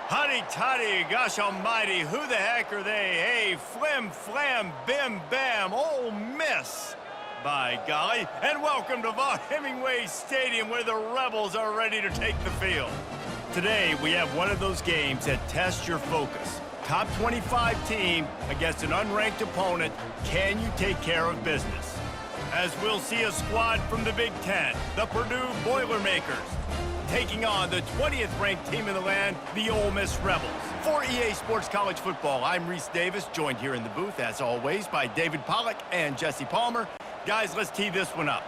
Huddy toddy, gosh almighty, who the heck are they? Hey, flim, flam, bim, bam, Ole Miss. By golly, and welcome to Vaught Hemingway Stadium where the Rebels are ready to take the field. Today, we have one of those games that tests your focus. Top 25 team against an unranked opponent. Can you take care of business? As we'll see a squad from the Big Ten, the Purdue Boilermakers, taking on the 20th ranked team in the land, the Ole Miss Rebels. For EA Sports College Football, I'm Reese Davis, joined here in the booth, as always, by David Pollack and Jesse Palmer. Guys, let's tee this one up.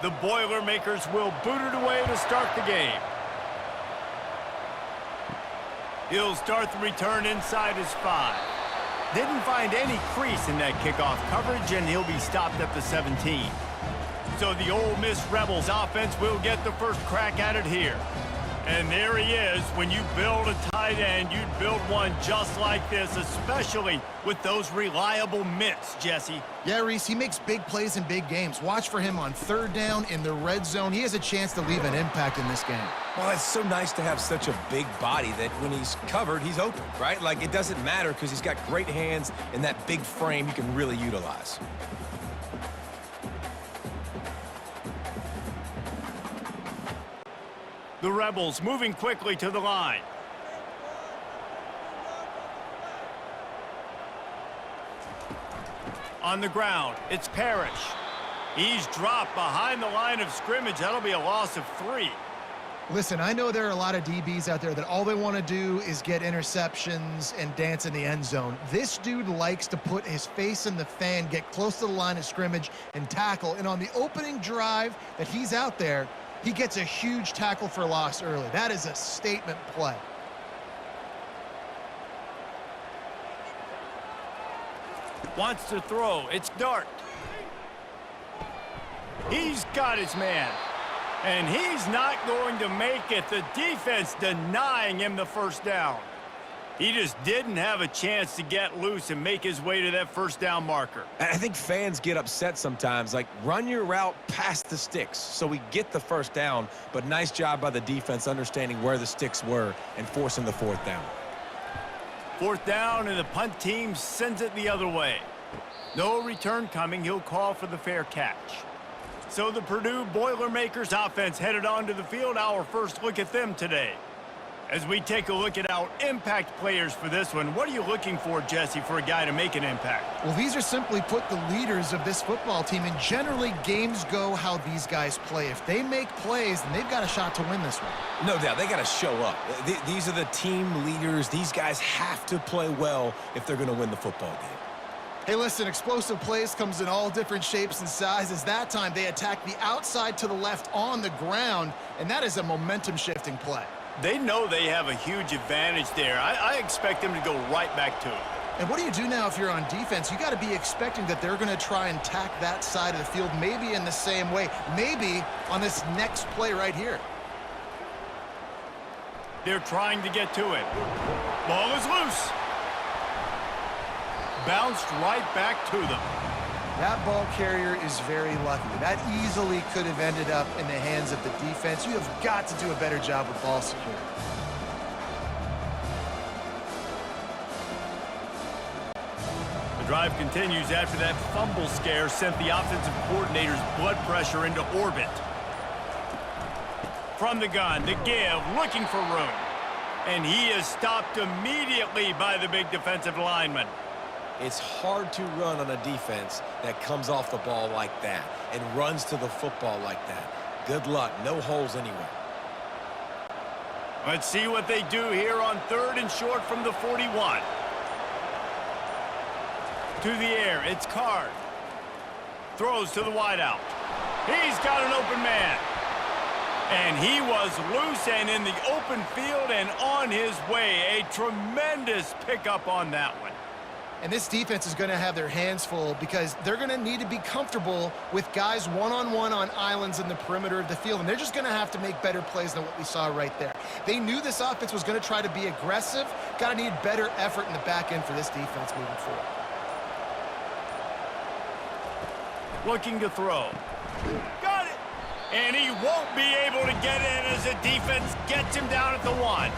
The Boilermakers will boot it away to start the game. He'll start the return inside his 5. Didn't find any crease in that kickoff coverage, and he'll be stopped at the 17. So the Ole Miss Rebels offense will get the first crack at it here. And there he is. When you build a tight end, you'd build one just like this, especially with those reliable mitts, Jesse. Yeah, Reese, he makes big plays in big games. Watch for him on third down in the red zone. He has a chance to leave an impact in this game. Well, it's so nice to have such a big body that when he's covered, he's open, right? Like, it doesn't matter because he's got great hands and that big frame he can really utilize. The Rebels moving quickly to the line. On the ground, it's Parrish. He's dropped behind the line of scrimmage. That'll be a loss of 3. Listen, I know there are a lot of DBs out there that all they want to do is get interceptions and dance in the end zone. This dude likes to put his face in the fan, get close to the line of scrimmage, and tackle. And on the opening drive that he's out there, he gets a huge tackle for loss early. That is a statement play. Wants to throw. It's Dart. He's got his man. And he's not going to make it. The defense denying him the first down. He just didn't have a chance to get loose and make his way to that first down marker. I think fans get upset sometimes, like run your route past the sticks so we get the first down, but nice job by the defense understanding where the sticks were and forcing the fourth down. Fourth down, and the punt team sends it the other way. No return coming. He'll call for the fair catch. So the Purdue Boilermakers offense headed onto the field. Our first look at them today. As we take a look at our impact players for this one, what are you looking for, Jesse, for a guy to make an impact? Well, these are simply put the leaders of this football team, and generally games go how these guys play. If they make plays, then they've got a shot to win this one. No doubt, they got to show up. These are the team leaders. These guys have to play well if they're going to win the football game. Hey, listen, explosive plays comes in all different shapes and sizes. That time, they attack the outside to the left on the ground, and that is a momentum-shifting play. They know they have a huge advantage there. I expect them to go right back to it. And what do you do now if you're on defense? You got to be expecting that they're going to try and tack that side of the field, maybe in the same way, maybe on this next play right here. They're trying to get to it. Ball is loose. Bounced right back to them. That ball carrier is very lucky. That easily could have ended up in the hands of the defense. You have got to do a better job with ball security. The drive continues after that fumble scare sent the offensive coordinator's blood pressure into orbit. From the gun, the give, looking for room. And he is stopped immediately by the big defensive lineman. It's hard to run on a defense that comes off the ball like that and runs to the football like that. Good luck. No holes anywhere. Let's see what they do here on third and short from the 41. To the air, it's Card. Throws to the wideout. He's got an open man. And he was loose and in the open field and on his way. A tremendous pickup on that one. And this defense is going to have their hands full because they're going to need to be comfortable with guys one-on-one on islands in the perimeter of the field. And they're just going to have to make better plays than what we saw right there. They knew this offense was going to try to be aggressive. Got to need better effort in the back end for this defense moving forward. Looking to throw. Got it! And he won't be able to get in as the defense gets him down at the 1.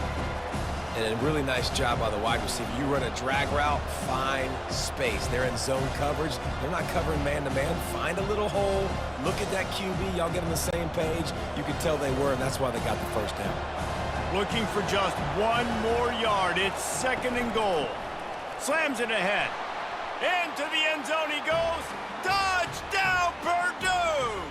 And a really nice job by the wide receiver. You run a drag route, find space. They're in zone coverage. They're not covering man-to-man. Find a little hole. Look at that QB. Y'all get on the same page. You can tell they were, and that's why they got the first down. Looking for just one more yard. It's 2nd and goal. Slams it ahead. Into the end zone he goes. Touchdown, Purdue!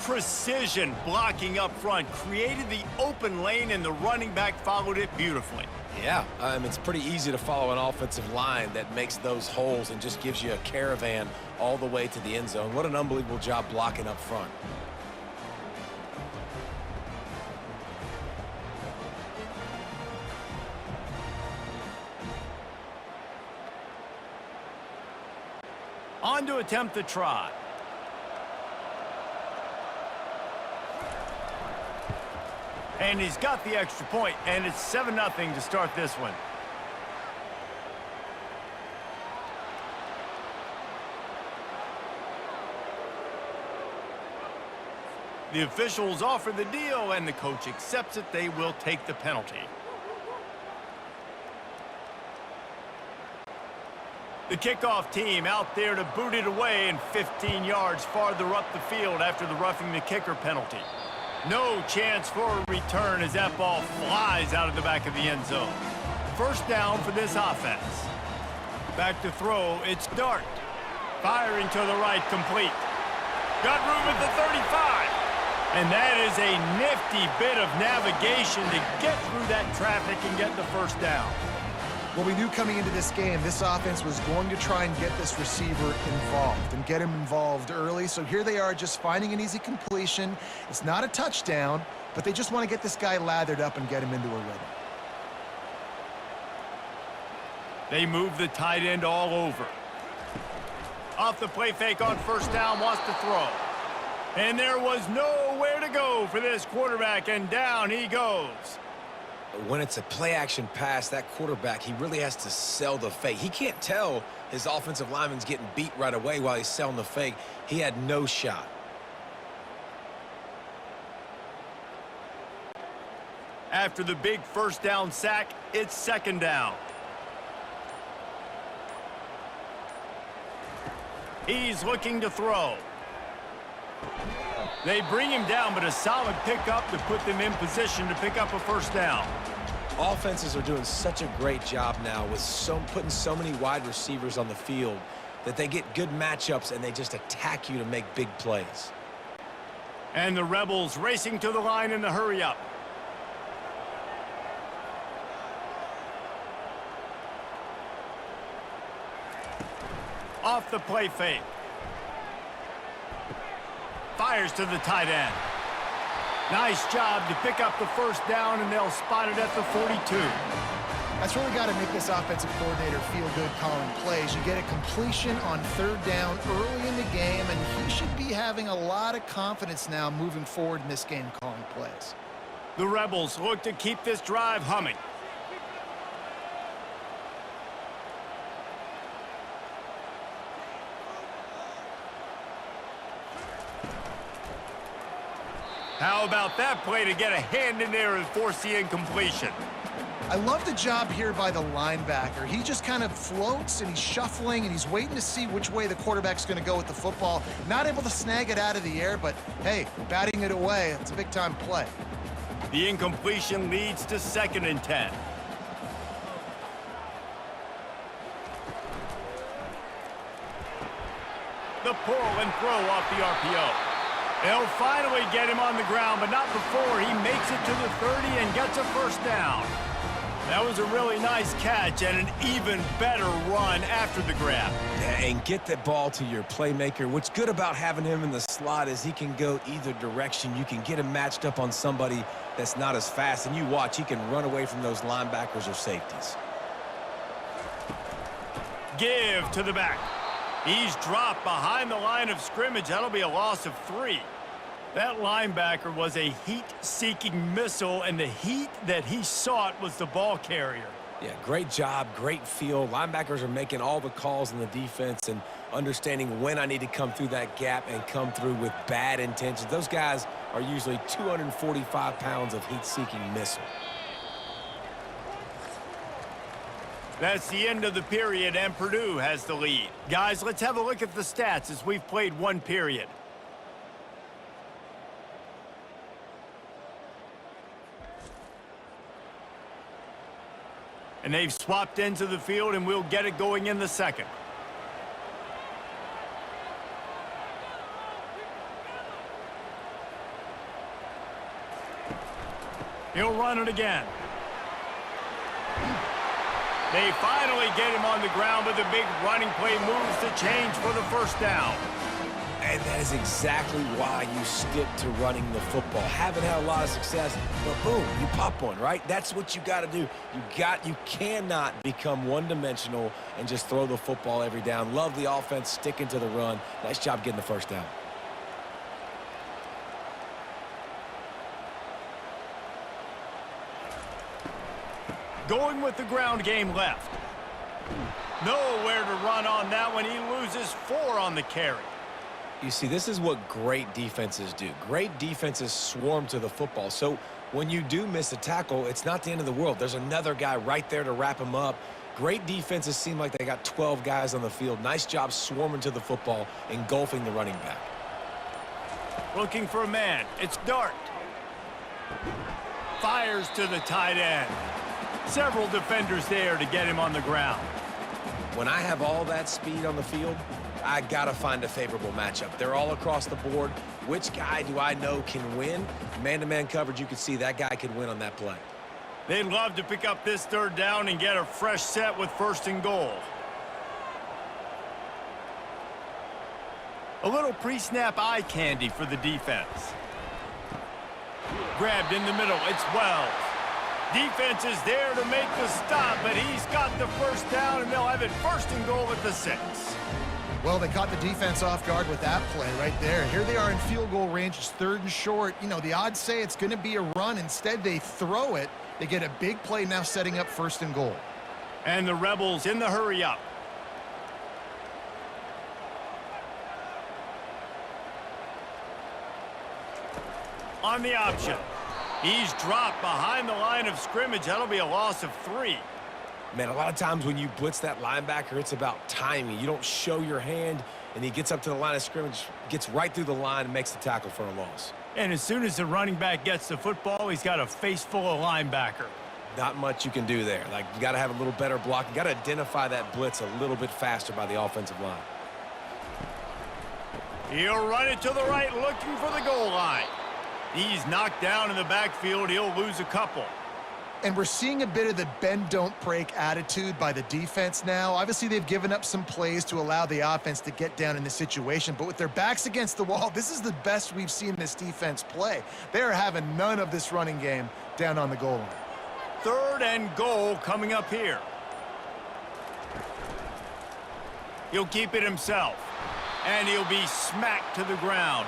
Precision blocking up front created the open lane, and the running back followed it beautifully. Yeah, it's pretty easy to follow an offensive line that makes those holes and just gives you a caravan all the way to the end zone. What an unbelievable job blocking up front. On to attempt the try. And he's got the extra point, and it's 7-0 to start this one. The officials offer the deal, and the coach accepts it. They will take the penalty. The kickoff team out there to boot it away, and 15 yards farther up the field after the roughing the kicker penalty. No chance for a return as that ball flies out of the back of the end zone. First down for this offense. Back to throw, it's Dart. Firing to the right, complete. Got room at the 35. And that is a nifty bit of navigation to get through that traffic and get the first down. Well, we knew coming into this game, this offense was going to try and get this receiver involved and get him involved early. So here they are just finding an easy completion. It's not a touchdown, but they just want to get this guy lathered up and get him into a rhythm. They move the tight end all over. Off the play fake on first down, wants to throw. And there was nowhere to go for this quarterback, and down he goes. When it's a play-action pass, that quarterback, he really has to sell the fake. He can't tell his offensive lineman's getting beat right away while he's selling the fake. He had no shot. After the big first down sack, it's 2nd down. He's looking to throw. They bring him down, but a solid pickup to put them in position to pick up a first down. Offenses are doing such a great job now with putting so many wide receivers on the field that they get good matchups and they just attack you to make big plays. And the Rebels racing to the line in the hurry-up. Off the play fake. Fires to the tight end. Nice job to pick up the first down, and they'll spot it at the 42. That's really got to make this offensive coordinator feel good calling plays. You get a completion on 3rd down early in the game, and he should be having a lot of confidence now moving forward in this game calling plays. The Rebels look to keep this drive humming. How about that play to get a hand in there and force the incompletion? I love the job here by the linebacker. He just kind of floats, and he's shuffling, and he's waiting to see which way the quarterback's going to go with the football. Not able to snag it out of the air, but, hey, batting it away, it's a big-time play. The incompletion leads to 2nd and 10. The pull and throw off the RPO. They'll finally get him on the ground, but not before he makes it to the 30 and gets a first down. That was a really nice catch and an even better run after the grab. Yeah, and get the ball to your playmaker. What's good about having him in the slot is he can go either direction. You can get him matched up on somebody that's not as fast, and you watch, he can run away from those linebackers or safeties. Give to the back. He's dropped behind the line of scrimmage. That'll be a loss of 3. That linebacker was a heat-seeking missile, and the heat that he sought was the ball carrier. Yeah, great job, great feel. Linebackers are making all the calls in the defense and understanding when I need to come through that gap and come through with bad intentions. Those guys are usually 245 pounds of heat-seeking missile. That's the end of the period, and Purdue has the lead. Guys, let's have a look at the stats as we've played one period. And they've swapped into the field, and we'll get it going in the second. He'll run it again. They finally get him on the ground, but the big running play moves the change for the first down. And that is exactly why you stick to running the football. Haven't had a lot of success, but boom, you pop one, right? That's what you got to do. You cannot become one-dimensional and just throw the football every down. Love the offense sticking to the run. Nice job getting the first down. Going with the ground game left. Nowhere to run on that one. He loses 4 on the carry. You see, this is what great defenses do. Great defenses swarm to the football. So when you do miss a tackle, it's not the end of the world. There's another guy right there to wrap him up. Great defenses seem like they got 12 guys on the field. Nice job swarming to the football, engulfing the running back. Looking for a man. It's Dart. Fires to the tight end. Several defenders there to get him on the ground. When I have all that speed on the field, I got to find a favorable matchup. They're all across the board. Which guy do I know can win? Man-to-man coverage, you can see that guy can win on that play. They'd love to pick up this third down and get a fresh set with 1st and goal. A little pre-snap eye candy for the defense. Grabbed in the middle. It's Wells. Defense is there to make the stop, but he's got the first down, and they'll have it 1st and goal at the 6. Well, they caught the defense off guard with that play right there. Here they are in field goal range. It's 3rd and short. You know, the odds say it's going to be a run. Instead, they throw it. They get a big play now setting up 1st and goal. And the Rebels in the hurry up. On the option. He's dropped behind the line of scrimmage. That'll be a loss of 3. Man, a lot of times when you blitz that linebacker, it's about timing. You don't show your hand, and he gets up to the line of scrimmage, gets right through the line, and makes the tackle for a loss. And as soon as the running back gets the football, he's got a face full of linebacker. Not much you can do there. Like, you got to have a little better block. You got to identify that blitz a little bit faster by the offensive line. He'll run it to the right, looking for the goal line. He's knocked down in the backfield. He'll lose a couple. And we're seeing a bit of the bend, don't break attitude by the defense now. Obviously, they've given up some plays to allow the offense to get down in the situation. But with their backs against the wall, this is the best we've seen this defense play. They are having none of this running game down on the goal line. 3rd and goal coming up here. He'll keep it himself. And he'll be smacked to the ground.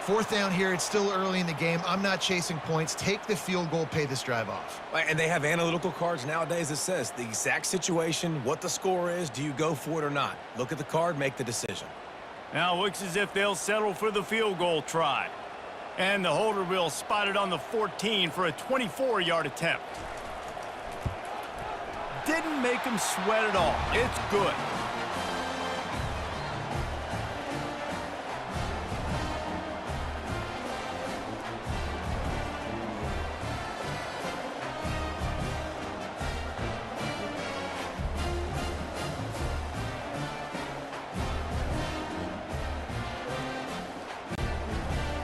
4th down here. It's still early in the game. I'm not chasing points. Take the field goal, pay this drive off. And they have analytical cards nowadays that says the exact situation, what the score is, do you go for it or not? Look at the card, make the decision. Now looks as if they'll settle for the field goal try. And the holder will spot it on the 14 for a 24-yard attempt. Didn't make him sweat at all. It's good.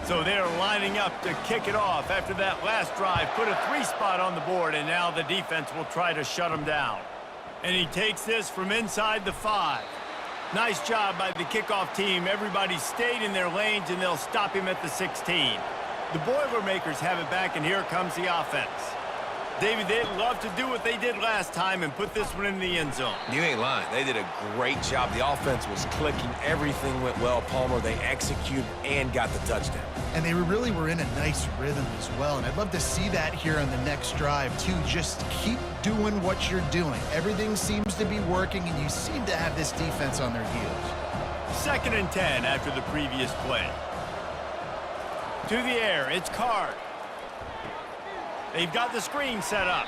So they're lining up to kick it off after that last drive. Put a 3 spot on the board, and now the defense will try to shut him down. And he takes this from inside the 5. Nice job by the kickoff team. Everybody stayed in their lanes, and they'll stop him at the 16. The Boilermakers have it back, and here comes the offense. David, they'd love to do what they did last time and put this one in the end zone. You ain't lying. They did a great job. The offense was clicking. Everything went well. Palmer, they executed and got the touchdown. And they really were in a nice rhythm as well. And I'd love to see that here on the next drive, too. Just keep doing what you're doing. Everything seems to be working, and you seem to have this defense on their heels. 2nd and 10 after the previous play. To the air, it's Card. They've got the screen set up.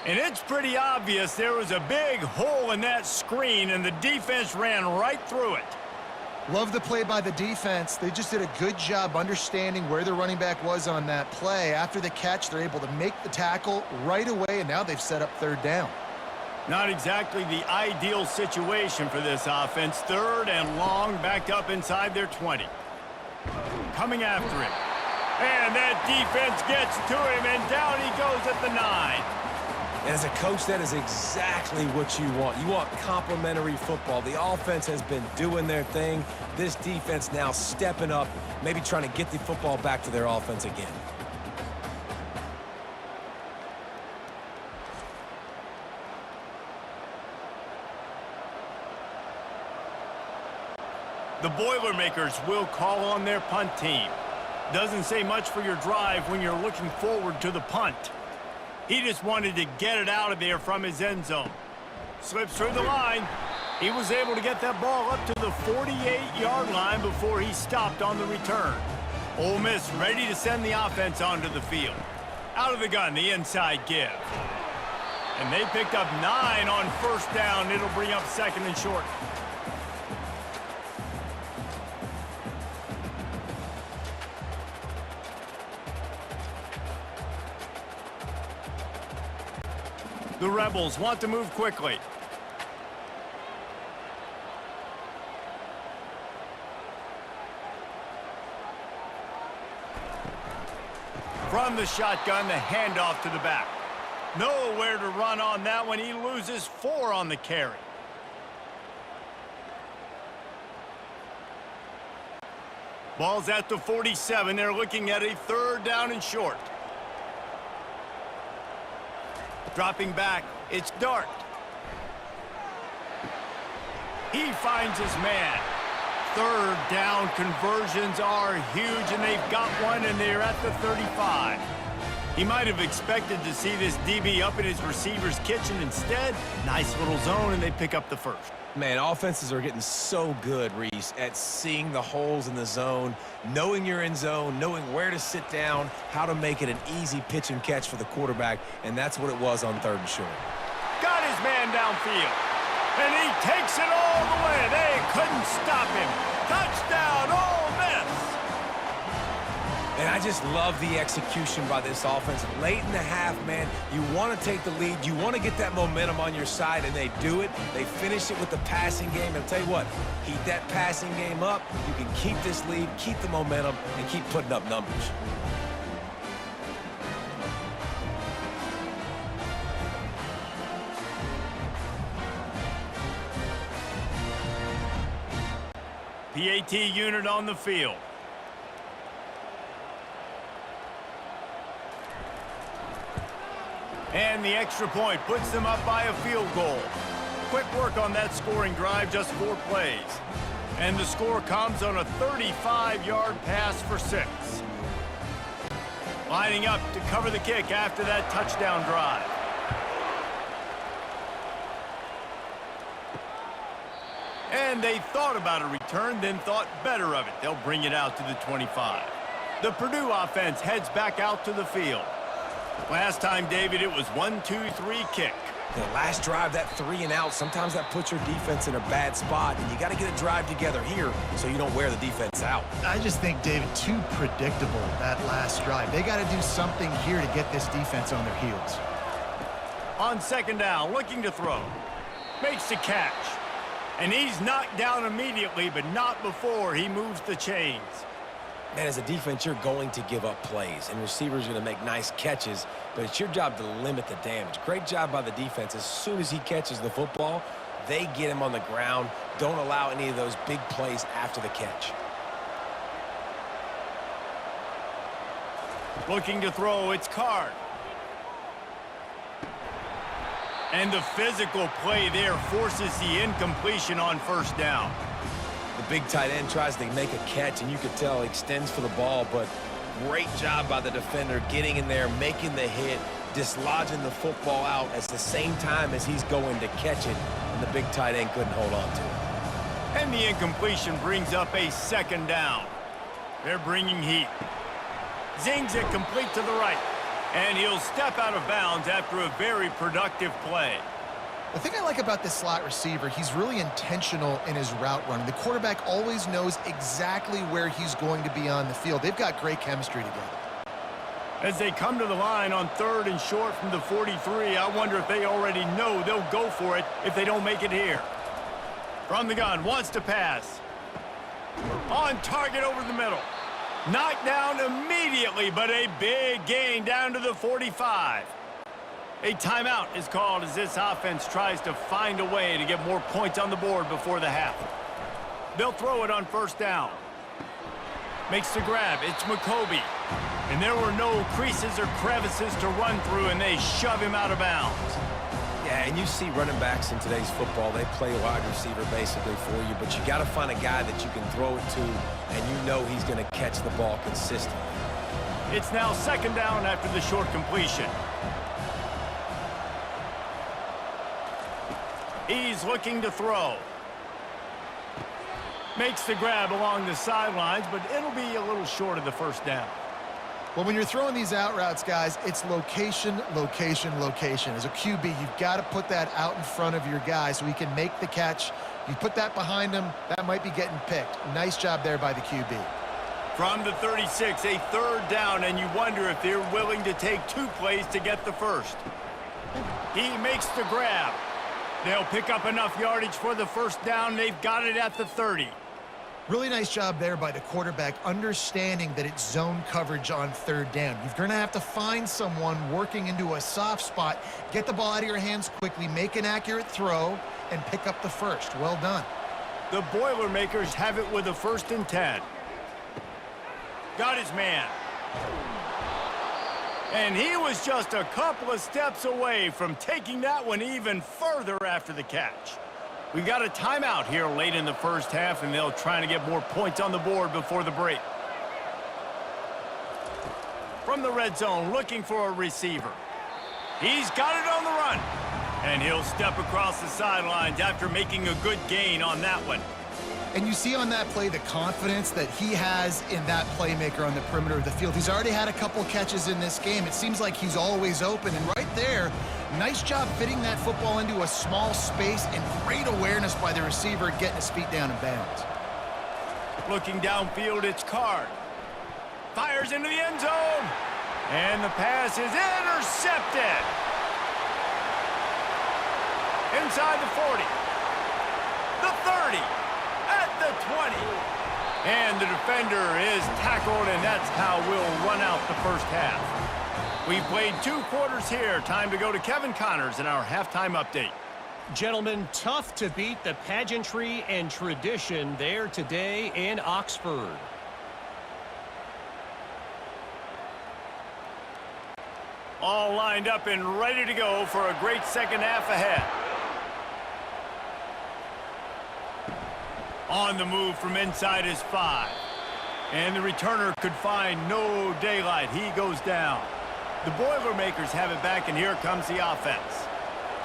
And it's pretty obvious there was a big hole in that screen, and the defense ran right through it. Love the play by the defense. They just did a good job understanding where the running back was on that play. After the catch, they're able to make the tackle right away, and now they've set up third down. Not exactly the ideal situation for this offense. Third and long, backed up inside their 20. Coming after him. And that defense gets to him, and down he goes at the 9. As a coach, that is exactly what you want. You want complementary football. The offense has been doing their thing. This defense now stepping up, maybe trying to get the football back to their offense again. The Boilermakers will call on their punt team. Doesn't say much for your drive when you're looking forward to the punt. He just wanted to get it out of there from his end zone. Slips through the line. He was able to get that ball up to the 48-yard line before he stopped on the return. Ole Miss ready to send the offense onto the field. Out of the gun, the inside give. And they picked up 9 on first down. It'll bring up second and short. The Rebels want to move quickly. From the shotgun, the handoff to the back. Nowhere to run on that one. He loses 4 on the carry. Ball's at the 47. They're looking at a third down and short. Dropping back, it's Dart. He finds his man. Third down conversions are huge, and they've got one, and they're at the 35. He might have expected to see this DB up in his receiver's kitchen. Instead, nice little zone, and they pick up the first. Man, offenses are getting so good, Reese, at seeing the holes in the zone, knowing you're in zone, knowing where to sit down, how to make it an easy pitch and catch for the quarterback, and that's what it was on third and short. Got his man downfield, and he takes it all the way. They couldn't stop him. Touchdown, Ole Miss! And I just love the execution by this offense. Late in the half, man, you want to take the lead. You want to get that momentum on your side, and they do it. They finish it with the passing game. And I'll tell you what, keep that passing game up. You can keep this lead, keep the momentum, and keep putting up numbers. PAT unit on the field. And the extra point puts them up by a field goal. Quick work on that scoring drive, just 4 plays. And the score comes on a 35-yard pass for 6. Lining up to cover the kick after that touchdown drive. And they thought about a return, then thought better of it. They'll bring it out to the 25. The Purdue offense heads back out to the field. Last time, David, it was 1-2-3 kick. The last drive, that 3 and out, sometimes that puts your defense in a bad spot, and you got to get a drive together here so you don't wear the defense out. I just think, David, too predictable, that last drive. They got to do something here to get this defense on their heels. On second down, looking to throw. Makes the catch. And he's knocked down immediately, but not before he moves the chains. Man, as a defense, you're going to give up plays, and receivers are going to make nice catches, but it's your job to limit the damage. Great job by the defense. As soon as he catches the football, they get him on the ground. Don't allow any of those big plays after the catch. Looking to throw, it's Card. And the physical play there forces the incompletion on first down. The big tight end tries to make a catch, and you could tell he extends for the ball, but great job by the defender getting in there, making the hit, dislodging the football out at the same time as he's going to catch it, and the big tight end couldn't hold on to it. And the incompletion brings up a second down. They're bringing heat. Zings it complete to the right. And he'll step out of bounds after a very productive play. The thing I like about this slot receiver, he's really intentional in his route running. The quarterback always knows exactly where he's going to be on the field. They've got great chemistry together. As they come to the line on 3rd and short from the 43, I wonder if they already know they'll go for it if they don't make it here. From the gun, wants to pass. On target over the middle. Knocked down immediately, but a big gain down to the 45. A timeout is called as this offense tries to find a way to get more points on the board before the half. They'll throw it on 1st down. Makes the grab. It's McCoby. And there were no creases or crevices to run through, and they shove him out of bounds. Yeah, and you see running backs in today's football, they play wide receiver basically for you, but you got to find a guy that you can throw it to, and you know he's going to catch the ball consistently. It's now 2nd down after the short completion. He's looking to throw. Makes the grab along the sidelines, but it'll be a little short of the 1st down. Well, when you're throwing these out routes, guys, it's location, location, location. As a QB, you've got to put that out in front of your guy so he can make the catch. You put that behind him, that might be getting picked. Nice job there by the QB. From the 36, a 3rd down, and you wonder if they're willing to take 2 plays to get the 1st. He makes the grab. They'll pick up enough yardage for the 1st down. They've got it at the 30. Really nice job there by the quarterback, understanding that it's zone coverage on 3rd down. You're going to have to find someone working into a soft spot, get the ball out of your hands quickly, make an accurate throw, and pick up the 1st. Well done. The Boilermakers have it with a 1st and 10. Got his man. And he was just a couple of steps away from taking that one even further after the catch. We got a timeout here late in the 1st half, and they'll try to get more points on the board before the break. From the red zone, looking for a receiver. He's got it on the run. And he'll step across the sidelines after making a good gain on that one. And you see on that play the confidence that he has in that playmaker on the perimeter of the field. He's already had a couple catches in this game. It seems like he's always open. And right there, nice job fitting that football into a small space, and great awareness by the receiver getting his feet down in bounds. Looking downfield, it's Card. Fires into the end zone. And the pass is intercepted. Inside the 40. The 30. At the 20. And the defender is tackled, and that's how we'll run out the 1st half. We've played 2 quarters here. Time to go to Kevin Connors in our halftime update. Gentlemen, tough to beat the pageantry and tradition there today in Oxford. All lined up and ready to go for a great 2nd half ahead. On the move from inside his 5. And the returner could find no daylight. He goes down. The Boilermakers have it back, and here comes the offense.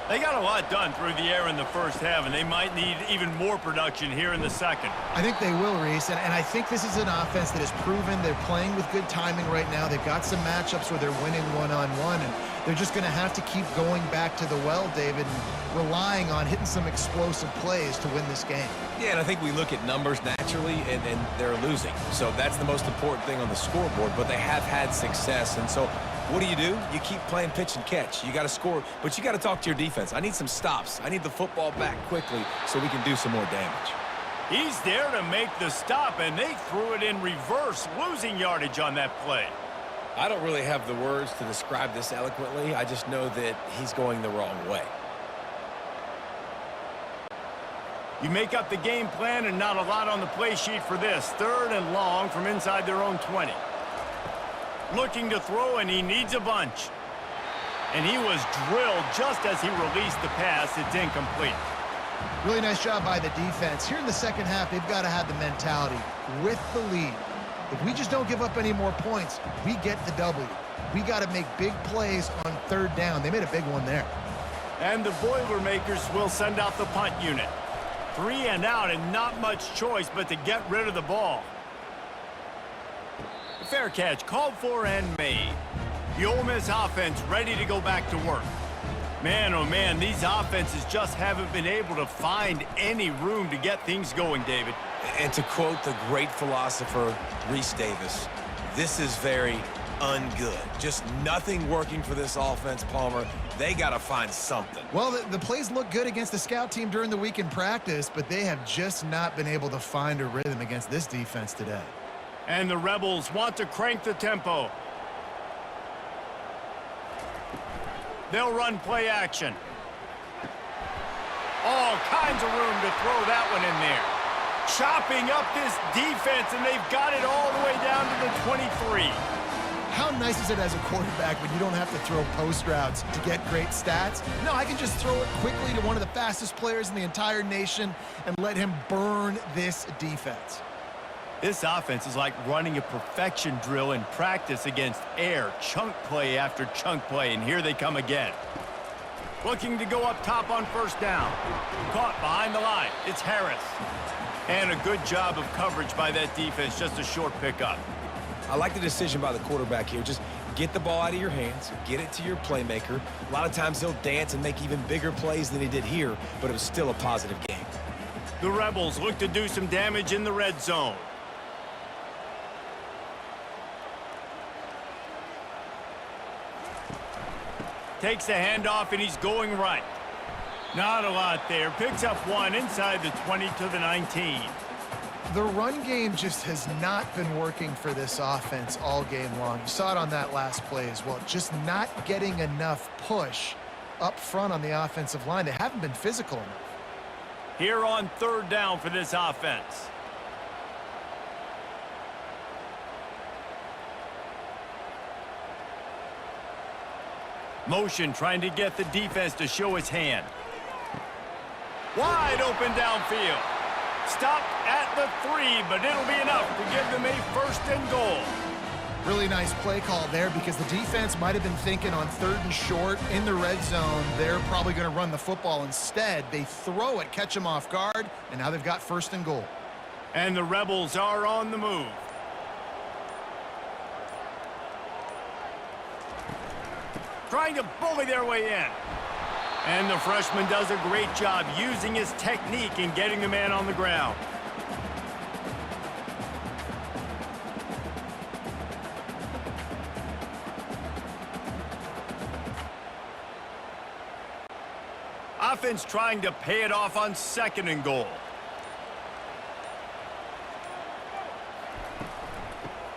They got a lot done through the air in the 1st half, and they might need even more production here in the 2nd. I think they will, Reese, and I think this is an offense that has proven they're playing with good timing right now. They've got some matchups where they're winning one-on-one, and they're just going to have to keep going back to the well, David, and relying on hitting some explosive plays to win this game. Yeah, and I think we look at numbers naturally, and they're losing. So that's the most important thing on the scoreboard, but they have had success, and so what do? You keep playing pitch and catch. You got to score, but you got to talk to your defense. I need some stops. I need the football back quickly so we can do some more damage. He's there to make the stop, and they threw it in reverse, losing yardage on that play. I don't really have the words to describe this eloquently. I just know that he's going the wrong way. You make up the game plan, and not a lot on the play sheet for this. 3rd and long from inside their own 20. Looking to throw, and he needs a bunch. And he was drilled just as he released the pass. It's incomplete. Really nice job by the defense. Here in the 2nd half, they've got to have the mentality with the lead. If we just don't give up any more points, we get the W. We got to make big plays on 3rd down. They made a big one there. And the Boilermakers will send out the punt unit. 3 and out, and not much choice but to get rid of the ball. Fair catch called for and made. The Ole Miss offense ready to go back to work. Man, oh man, these offenses just haven't been able to find any room to get things going, David. And to quote the great philosopher, Reese Davis, this is very ungood. Just nothing working for this offense, Palmer. They got to find something. Well, the plays look good against the scout team during the week in practice, but they have just not been able to find a rhythm against this defense today. And the Rebels want to crank the tempo. They'll run play action. All kinds of room to throw that one in there. Chopping up this defense, and they've got it all the way down to the 23. How nice is it as a quarterback when you don't have to throw post routes to get great stats? No, I can just throw it quickly to one of the fastest players in the entire nation and let him burn this defense. This offense is like running a perfection drill in practice against air, chunk play after chunk play, and here they come again. Looking to go up top on first down. Caught behind the line. It's Harris. And a good job of coverage by that defense, just a short pickup. I like the decision by the quarterback here. Just get the ball out of your hands, get it to your playmaker. A lot of times he'll dance and make even bigger plays than he did here, but it was still a positive game. The Rebels look to do some damage in the red zone. Takes the handoff, and he's going right. Not a lot there. Picks up one inside the 20 to the 19. The run game just has not been working for this offense all game long. You saw it on that last play as well. Just not getting enough push up front on the offensive line. They haven't been physical enough. Here on third down for this offense. Motion trying to get the defense to show his hand. Wide open downfield. Stopped at the 3, but it'll be enough to give them a first and goal. Really nice play call there because the defense might have been thinking on third and short in the red zone. They're probably going to run the football instead. They throw it, catch them off guard, and now they've got first and goal. And the Rebels are on the move. Trying to bully their way in. And the freshman does a great job using his technique and getting the man on the ground. Offense trying to pay it off on second and goal.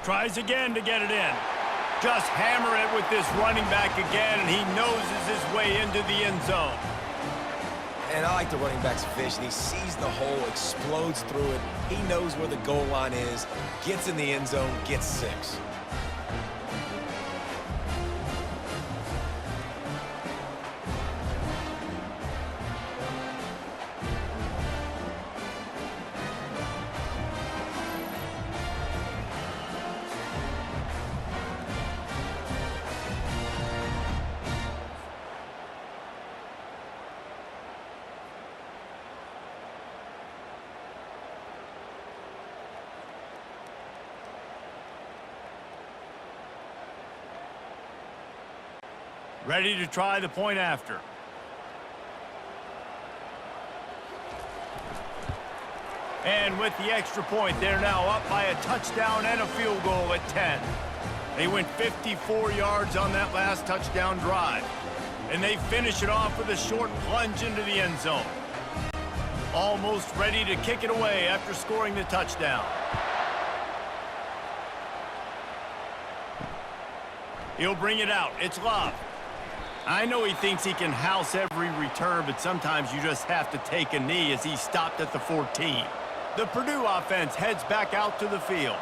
Tries again to get it in. Just hammer it with this running back again, and he noses his way into the end zone. And I like the running back's vision. He sees the hole, explodes through it. He knows where the goal line is, gets in the end zone, gets 6. Ready to try the point after. And with the extra point, they're now up by a touchdown and a field goal at 10. They went 54 yards on that last touchdown drive. And they finish it off with a short plunge into the end zone. Almost ready to kick it away after scoring the touchdown. He'll bring it out. It's Love. I know he thinks he can house every return, but sometimes you just have to take a knee as he stopped at the 14. The Purdue offense heads back out to the field.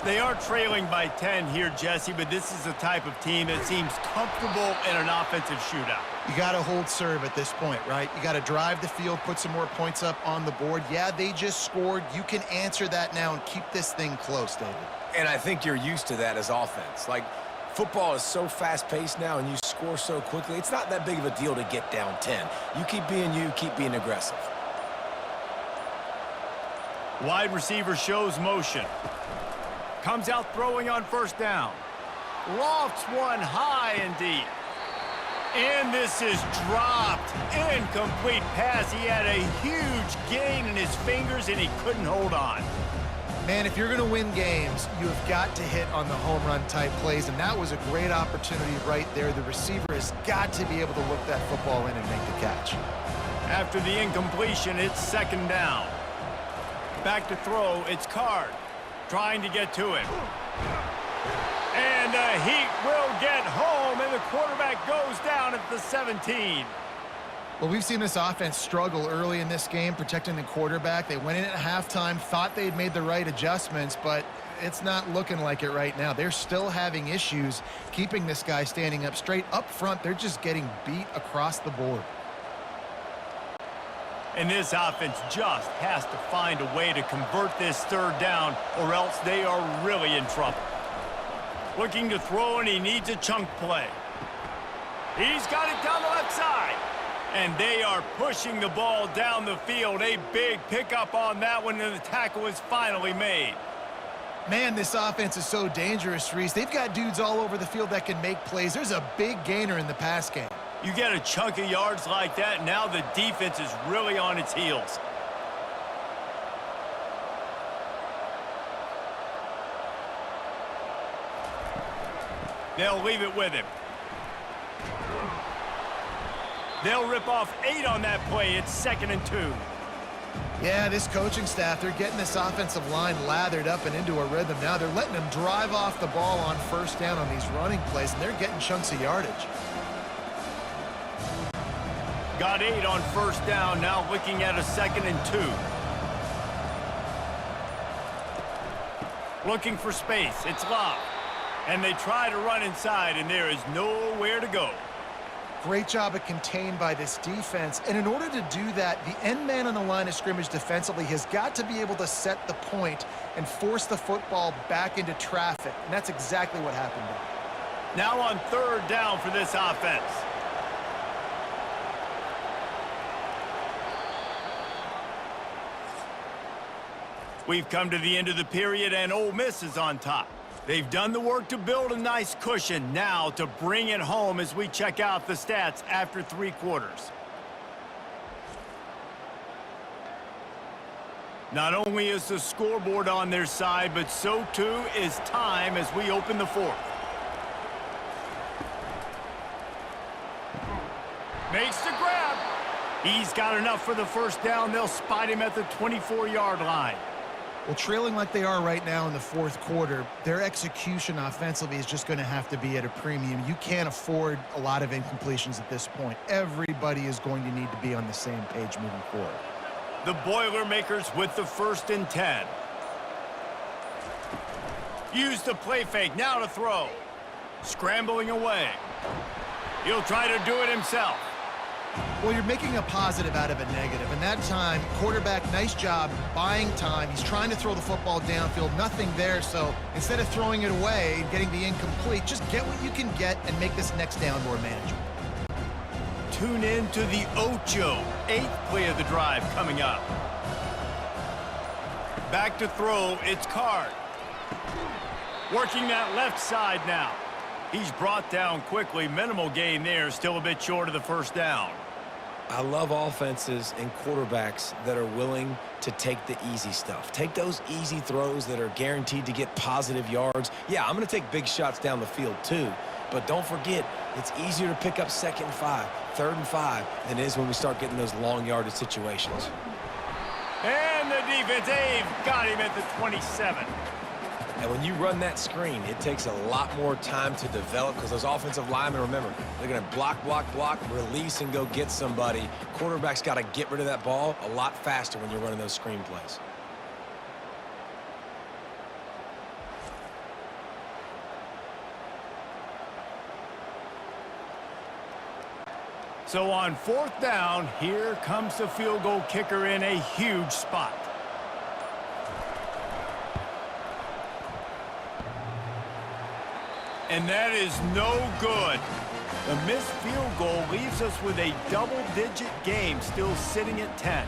They are trailing by 10 here, Jesse, but this is the type of team that seems comfortable in an offensive shootout. You got to hold serve at this point, right? You got to drive the field, put some more points up on the board. Yeah, they just scored. You can answer that now and keep this thing close, David. And I think you're used to that as offense. Like, football is so fast-paced now and you score so quickly, it's not that big of a deal to get down 10. You keep being aggressive. Wide receiver shows motion. Comes out throwing on first down. lofts one high and deep. And this is dropped. Incomplete pass. He had a huge gain in his fingers, and he couldn't hold on. Man, if you're going to win games, you have got to hit on the home run type plays, and that was a great opportunity right there. The receiver has got to be able to look that football in and make the catch. After the incompletion, it's second down. Back to throw, it's Card, trying to get to him. And the Heat will get home, and the quarterback goes down at the 17. Well, we've seen this offense struggle early in this game, protecting the quarterback. They went in at halftime, thought they'd made the right adjustments, but it's not looking like it right now. They're still having issues keeping this guy standing up straight. Up front, they're just getting beat across the board. And this offense just has to find a way to convert this third down, or else they are really in trouble. Looking to throw, and he needs a chunk play. He's got it down the left side. And they are pushing the ball down the field. A big pickup on that one, and the tackle is finally made. Man, this offense is so dangerous, Reese. They've got dudes all over the field that can make plays. There's a big gainer in the pass game. You get a chunk of yards like that, now the defense is really on its heels. They'll leave it with him. They'll rip off 8 on that play. It's 2nd and 2. Yeah, this coaching staff, they're getting this offensive line lathered up and into a rhythm now. They're letting them drive off the ball on first down on these running plays, and they're getting chunks of yardage. Got 8 on first down, now looking at a 2nd and 2. Looking for space. It's Love. And they try to run inside, and there is nowhere to go. Great job of contained by this defense. And in order to do that, the end man on the line of scrimmage defensively has got to be able to set the point and force the football back into traffic. And that's exactly what happened there. Now on third down for this offense. We've come to the end of the period, and Ole Miss is on top. They've done the work to build a nice cushion, now to bring it home as we check out the stats after 3 quarters. Not only is the scoreboard on their side, but so too is time as we open the 4th. Makes the grab. He's got enough for the first down. They'll spot him at the 24-yard line. Well, trailing like they are right now in the 4th quarter, their execution offensively is just going to have to be at a premium. You can't afford a lot of incompletions at this point. Everybody is going to need to be on the same page moving forward. The Boilermakers with the 1st and 10. Use the play fake, now to throw. Scrambling away. He'll try to do it himself. Well, you're making a positive out of a negative, and that time, quarterback, nice job buying time. He's trying to throw the football downfield, nothing there, so instead of throwing it away and getting the incomplete, just get what you can get and make this next down more manageable. Tune in to the Ocho, 8th play of the drive coming up. Back to throw, it's Card. Working that left side now. He's brought down quickly, minimal gain there, still a bit short of the first down. I love offenses and quarterbacks that are willing to take the easy stuff. Take those easy throws that are guaranteed to get positive yards. Yeah, I'm going to take big shots down the field too. But don't forget, it's easier to pick up 2nd and 5, 3rd and 5 than it is when we start getting those long yardage situations. And the defense, they've got him at the 27. And when you run that screen, it takes a lot more time to develop because those offensive linemen, remember, they're going to block, release, and go get somebody. Quarterback's got to get rid of that ball a lot faster when you're running those screen plays. So on 4th down, here comes the field goal kicker in a huge spot. And that is no good. The missed field goal leaves us with a double-digit game, still sitting at 10.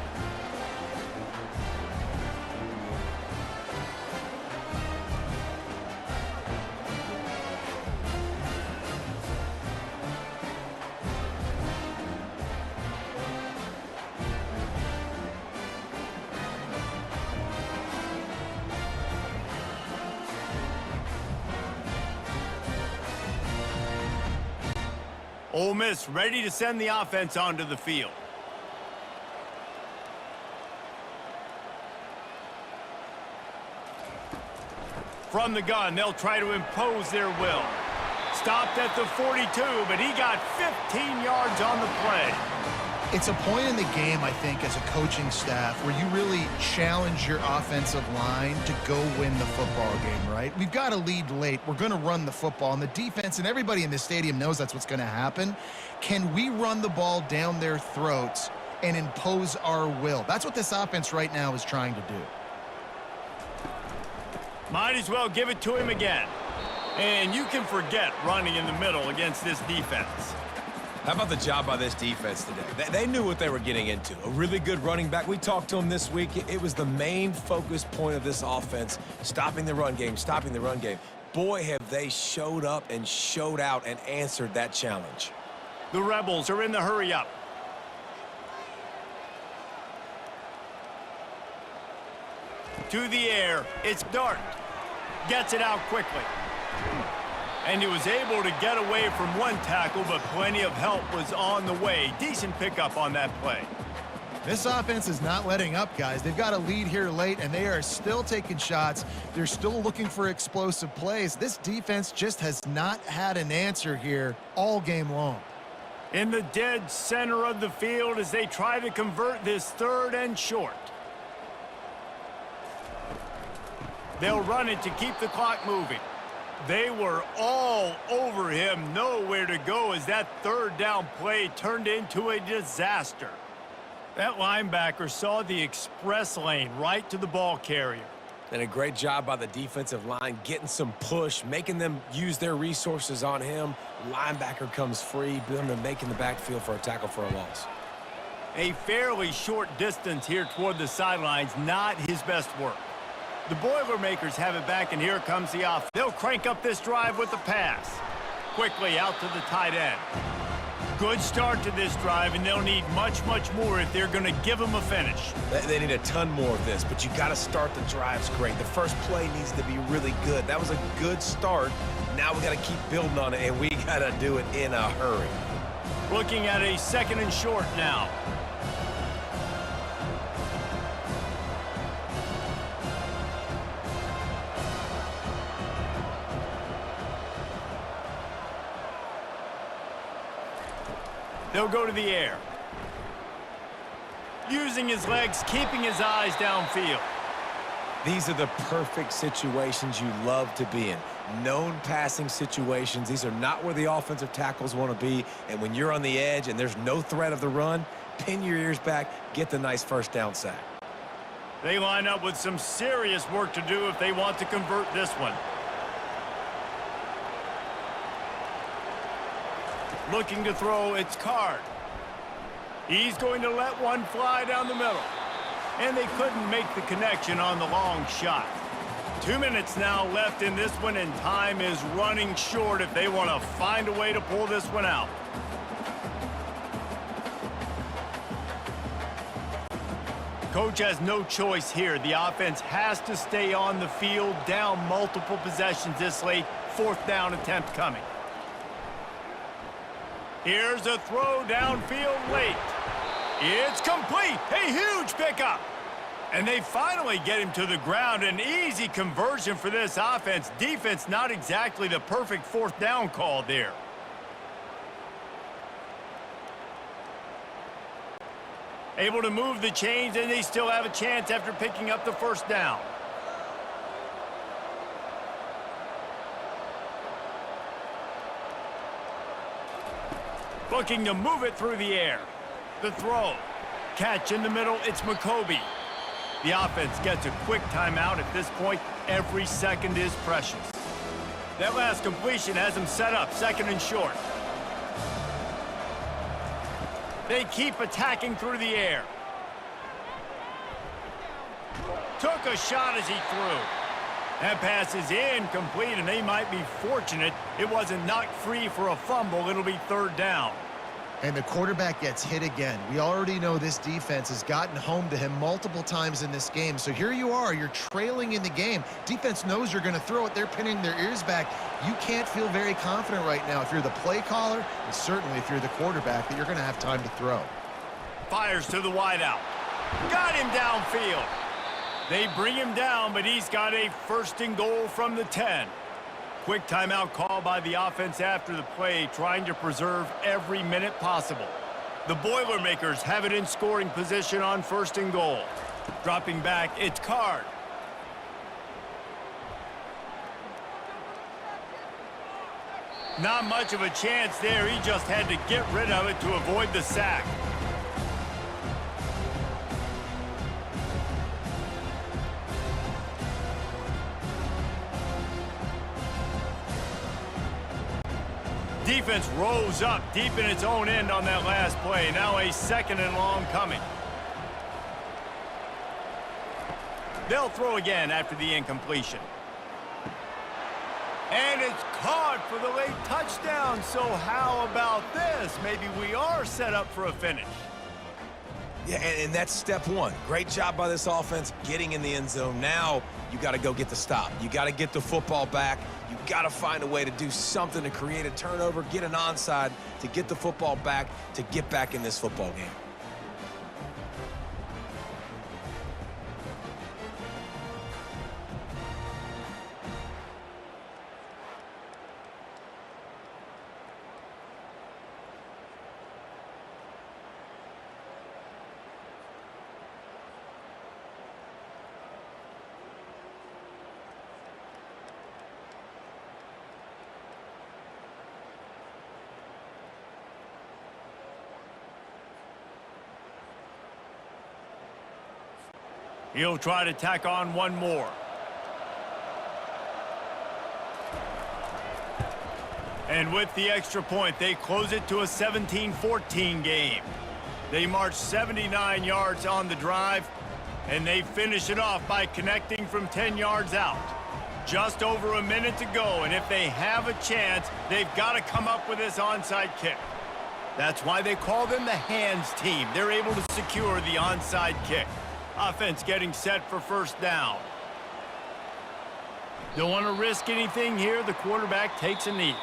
Ole Miss ready to send the offense onto the field. From the gun, they'll try to impose their will. Stopped at the 42, but he got 15 yards on the play. It's a point in the game, I think, as a coaching staff where you really challenge your offensive line to go win the football game, right? We've got a lead late. We're going to run the football, and the defense and everybody in the stadium knows that's what's going to happen. Can we run the ball down their throats and impose our will? That's what this offense right now is trying to do. Might as well give it to him again. And you can forget running in the middle against this defense. How about the job by this defense today? They knew what they were getting into. A really good running back. We talked to him this week. It was the main focus point of this offense, stopping the run game, stopping the run game. Boy, have they showed up and showed out and answered that challenge. The Rebels are in the hurry up. To the air, it's Dart. Gets it out quickly. And he was able to get away from one tackle, but plenty of help was on the way. Decent pickup on that play. This offense is not letting up, guys. They've got a lead here late, and they are still taking shots. They're still looking for explosive plays. This defense just has not had an answer here all game long. In the dead center of the field as they try to convert this 3rd and short. They'll run it to keep the clock moving. They were all over him, nowhere to go as that 3rd down play turned into a disaster. That linebacker saw the express lane right to the ball carrier. And a great job by the defensive line, getting some push, making them use their resources on him. Linebacker comes free, making the backfield for a tackle for a loss. A fairly short distance here toward the sidelines, not his best work. The Boilermakers have it back, and here comes the offense. They'll crank up this drive with the pass. Quickly out to the tight end. Good start to this drive, and they'll need much, much more if they're going to give them a finish. They need a ton more of this, but you got to start the drives great. The first play needs to be really good. That was a good start. Now we got to keep building on it, and we got to do it in a hurry. Looking at a 2nd and short now. They'll go to the air. Using his legs, keeping his eyes downfield. These are the perfect situations you love to be in. Known passing situations. These are not where the offensive tackles want to be. And when you're on the edge and there's no threat of the run, pin your ears back, get the nice 1st down sack. They line up with some serious work to do if they want to convert this one. Looking to throw, it's Card. He's going to let one fly down the middle. And they couldn't make the connection on the long shot. 2 minutes now left in this one, and time is running short if they want to find a way to pull this one out. Coach has no choice here. The offense has to stay on the field, down multiple possessions this late. 4th down attempt coming. Here's a throw downfield late. It's complete. A huge pickup. And they finally get him to the ground. An easy conversion for this offense. Defense not exactly the perfect 4th down call there. Able to move the chains, and they still have a chance after picking up the 1st down. Looking to move it through the air. The throw. Catch in the middle, it's McCoby. The offense gets a quick timeout at this point. Every second is precious. That last completion has them set up 2nd and short. They keep attacking through the air. Took a shot as he threw. That pass is incomplete, and they might be fortunate it wasn't knocked free for a fumble. It'll be 3rd down. And the quarterback gets hit again. We already know this defense has gotten home to him multiple times in this game. So here you are, you're trailing in the game. Defense knows you're going to throw it. They're pinning their ears back. You can't feel very confident right now if you're the play caller, and certainly if you're the quarterback, that you're going to have time to throw. Fires to the wideout. Got him downfield. They bring him down, but he's got a 1st and goal from the 10. Quick timeout call by the offense after the play, trying to preserve every minute possible. The Boilermakers have it in scoring position on 1st and goal. Dropping back, it's Card. Not much of a chance there. He just had to get rid of it to avoid the sack. Defense rose up deep in its own end on that last play. Now a 2nd and long coming. They'll throw again after the incompletion. And it's caught for the late touchdown. So how about this? Maybe we are set up for a finish. Yeah, and that's step one. Great job by this offense getting in the end zone. Now you got to go get the stop. You got to get the football back. You got to find a way to do something to create a turnover, get an onside, to get the football back, to get back in this football game. He'll try to tack on one more. And with the extra point, they close it to a 17-14 game. They march 79 yards on the drive, and they finish it off by connecting from 10 yards out. Just over a minute to go, and if they have a chance, they've got to come up with this onside kick. That's why they call them the hands team. They're able to secure the onside kick. Offense getting set for 1st down. Don't want to risk anything here. The quarterback takes a knee.